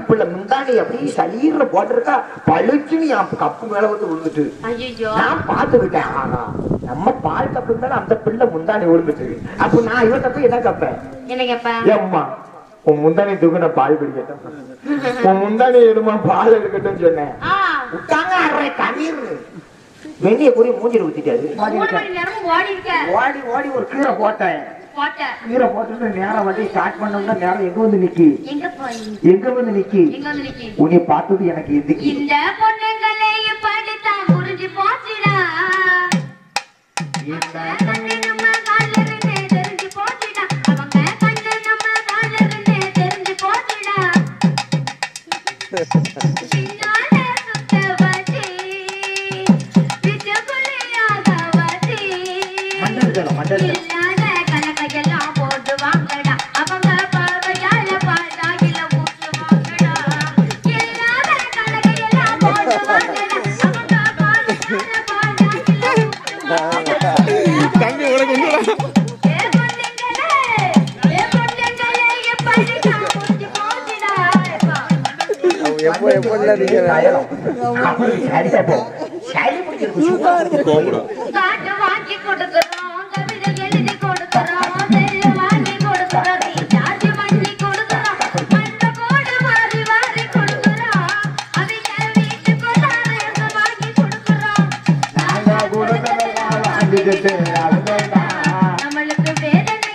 பிள்ளை முந்தானி அப்படியே சளீர்ல போட்டிருக்கா, பழுச்சுன்னு என் கப்பு மேல வந்து விழுந்துட்டு நான் பாத்துக்கிட்டேன். ஆனா நம்ம பால் கப்பு மேல அந்த பிள்ளை முந்தானி விழுந்துட்டு, அப்ப நான் இவன் தப்பு என்ன கப்பேன்? என்ன கேப்பேன்? ஏம்மா உன் முந்தானி தூக்கு நான் பால் குடிக்கட்டும், உன் முந்தானி எடுமா பால் எடுக்கட்டும் சொன்னேன். விட்டாங்க அரை கண்ணீர் வெண்ணிய கூறி மூஞ்சில ஊத்திட்டாரு. ஓடி ஓடி ஒரு கீரை போட்டேன். கீரை போட்டு நேரம் வண்டி ஸ்டார்ட் பண்ணோம்னா நேரம் எங்க வந்து நிக்கி, எங்க வந்து நிக்கி உன்னை பார்த்தது எனக்கு எதுக்கு? இந்த பொண்ணுங்களே படித்தான் புரிஞ்சு போச்சுடா, தம்பி உனக்கு நம்மளுக்கு வேதனை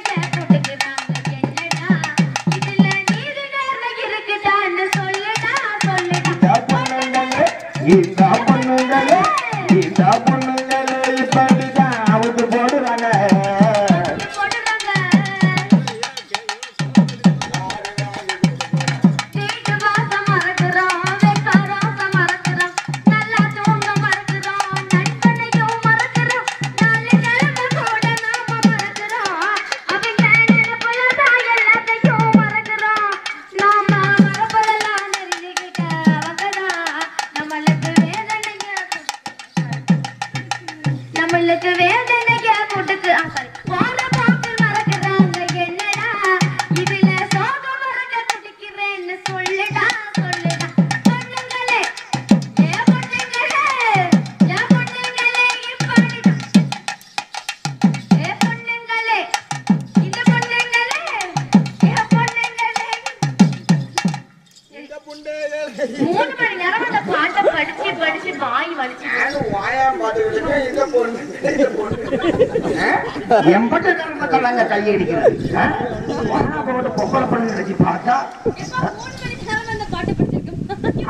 இதுல நீர் இருக்குதான்னு சொல்லுடா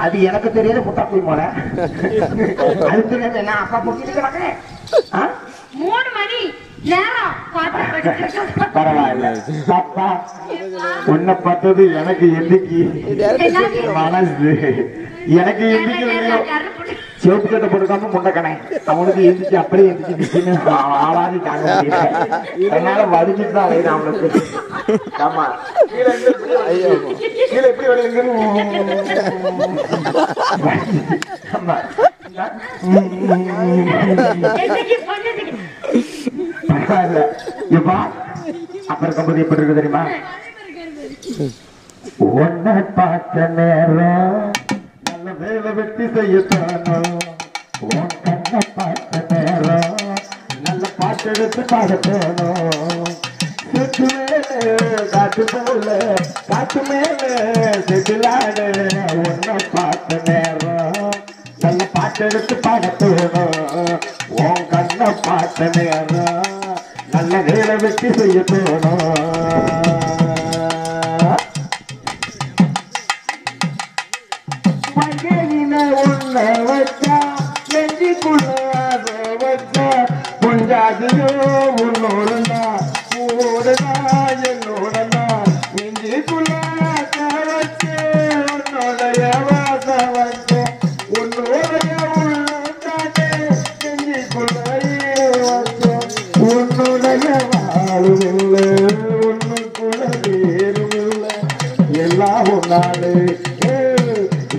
அது எனக்கு தெரியாத முட்டாப்பி போல அது தெரியாது. என்ன அப்பா போட்டிருக்கிறாங்க 3 மணி நேரம் பரவாயில்ல. அப்பா உன்னை பார்த்தது எனக்கு எந்திக்கு மனசு, எனக்கு எந்திக்கு சிவப்பு சட்டை போட்டுக்காம முண்டக்கணை அவனுக்கு எந்திரிச்சு அப்படியே எந்திரிச்சு ஆளாதி தாங்க முடியல. அதனால வடிச்சுட்டு தான் அலையுது அவனுக்கு. ஆமா கீழே எப்படி வருதுன்னு அப்புறம் கம்பது எப்படி இருக்கு தெரியுமா? ஒன்ன பார்த்த நேரம் நல்ல வேலை வெட்டி செய்யத்தானோ, உன் கண்ண பார்த்த நேரம் நல்ல பாட்டு எடுத்து பாடத்தானோ, செட்டு மேல காட்டு போல காட்டு மேல செட்டிலாடு, ஒன்ன பார்த்த நேரம் நல்ல பாட்டு எடுத்து பாடத்தானோ, உன் கண்ண பார்த்த நேரம் நல்ல வேலை வெட்டி செய்ய தோணும். உன்ன வச்சா நெஞ்சிக்குள்ள வச்சா பொஞ்சாதியோ உன்னோடனா ஓடனா என்னோடனா நெஞ்சிக்குள்ள வச்சு உன்னோடைய வாச வச்சு உன்னோடைய உள்ளே நெஞ்சிக்குள்ள உன்னுடைய வாழுமில்லை உன்னுக்குள்ள வேறுமில்லை எல்லாம் ஒன்னாடு.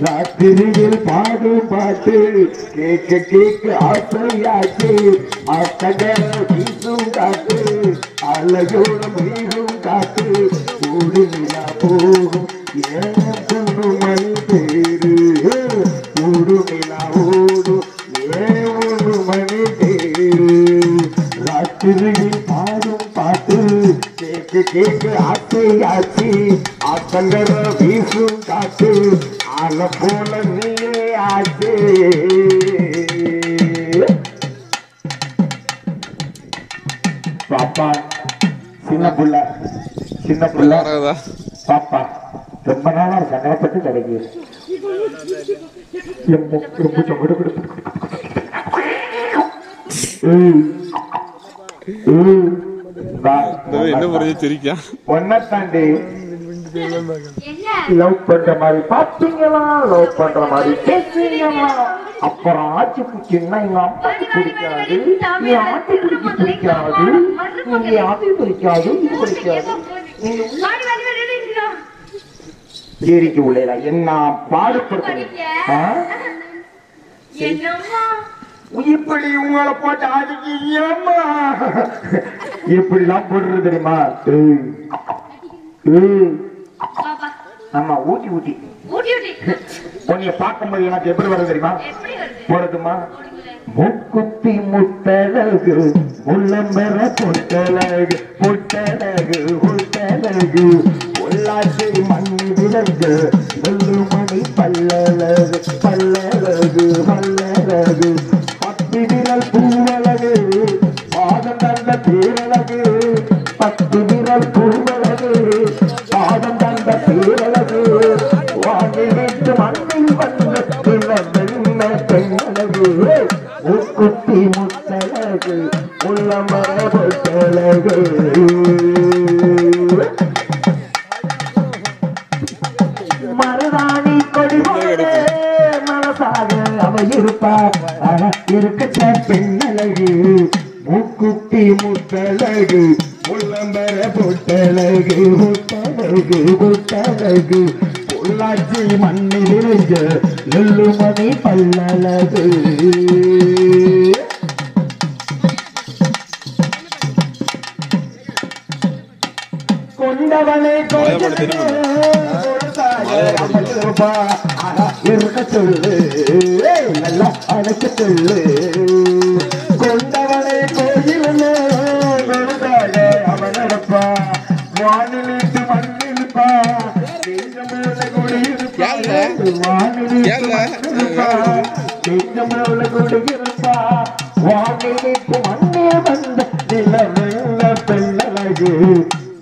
ராத்திரியில் பாடும் பாட்டு கேட்க கேட்க ஆசையாச்சு, ஆசைகளை வீசும் காட்டு அழகோடு மீண்டும் காட்டு ஓடி போகும் ஏன் பொண்ணு மணி தேரு ஓடு நிலா ஓடு 7 மணி தேரு ராத்திரியில் பாடும் பாட்டு கேக்கு கேக்கு ஆசை ஆச்சு ஆத்தங்கர வீசும் காட்டு ஆன போல நீயே ஆச்சு பாப்பா சின்ன புள்ள பாப்பா ரொம்ப நாளா சங்கடப்பட்டு கிடைக்குது என்ன புரிஞ்சு சிரிக்கா ஒன்ன தாண்டி லவ் பண்ற மாதிரி பாத்தீங்களா லவ் பண்ற மாதிரி பேசுவீங்களா அப்புறம் ஆட்சி பிடிச்சுன்னா எங்க அம்மாக்கு பிடிக்காது நீ ஆட்டி பிடிக்க பிடிக்காது நீங்க ஆட்டி பிடிக்காது இது பிடிக்காது ஏரிக்கு உள்ளே என்ன பாடுபடுத்த இப்படி உங்களை போட்டு ஆதிக்கு ஏமா இப்படிலாம் போடுறது தெரியுமா ஆமா ஊட்டி ஊட்டி உன்னைய பார்க்கும்போது எனக்கு எப்படி வருது தெரியுமா போடுதுமா முக்குத்தி முட்டழகு உள்ளம்பெற பொட்டழகு பொட்டழகு பொட்டழகு உள்ளாட்சி மண்ணி விலங்கு மணி பல்லழகு பல்லழகு பல்லழகு 10 விரல் பூவழகு பாதம் தந்த பேரழகு 10 விரல் பூவழகு பாதம் தந்த பேரழகு வாங்கிட்டு மண்ணில் வந்த வெண்ண பெண்ணழகு முக்குத்தி முட்டழகு உள்ளமர பொட்டழகு மருதாணி கொடி மனசாக அவ இருப்பார் இருக்க பெண்ணழகு முக்குத்தி முட்டழகு உள்ளம்பர பொட்டழகு பொட்டழகு பொட்டழகு பொள்ளாச்சி மண்ணில் இருந்த நெல்லுமணி பல்லழகு கொண்டவனை இருக்க சொல்லு நல்லா அழைக்க சொல்லு கொண்டவனை கோயில் அவன் நடப்பா வானிலிட்டு மண்ணிருப்பா குடியிருப்பா குடியிருப்பா வானிலிட்டு மண்ணே வந்த நிலவெல்ல பெண்ணழகு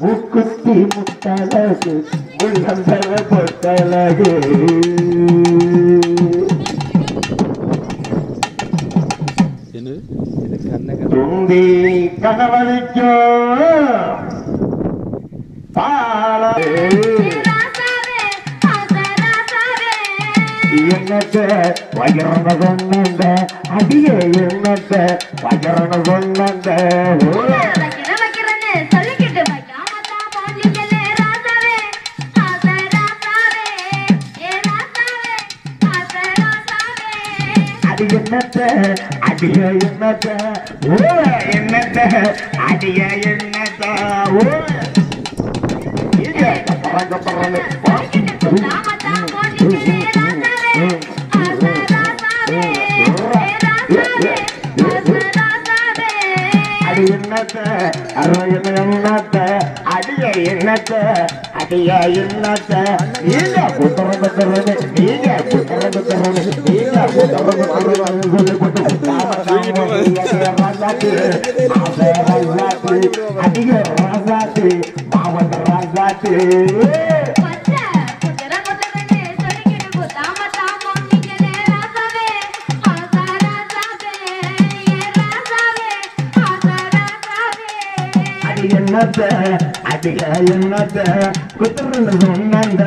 முக்குத்தி முட்டழகு உள்ளம்பர பொட்டழகு துந்தி கணவனிக்கும் என்னத்தை வயரண சொன்ன அடியே என்னத்தை வயரண சொன்ன என்னத்தை அடிய என்னத்தை ஓ என்னத்தை அடிய என்னத்தை ஓ அடி என்னத்தை என்னத்தை அடிய என்னத்தை அடிய என்னத்தை நீங்க புத்தரங்க நீங்க புத்தரங்க நீங்க அதிக ராசாத்து மாவட்ட ராசாத்து என்னத்தை அதிக என்னத்தை குத்துறன்னு சொன்னாங்க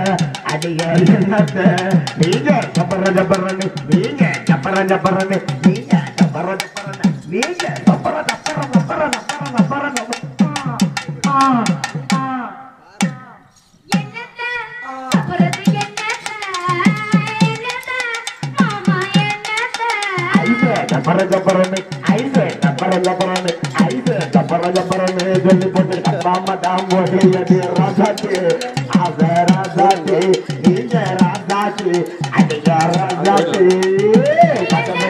அதிக என்னத்தை நீங்க சப்பர ஜப்பரன்னு நீங்க சப்பர ஜப்பரன்னு நீங்க சப்பர ஜப்பரன்னு நீங்க சப்பர ஜப்பர ஜப்பர ஜப்பர ஜப்பர ஜப்பர ஜப்பரன்னு ஐசே ஜப்பர ஜப்பரன்னு ஐசே ஜப்பர ஜப்பரன்னு சொல்லி போட்டு கப்பாம தாம் போட்டு ராசாத்து ஆசை ராசாத்து நீங்க ராசாத்து ராசாத்தி அடியார ராசாத்தி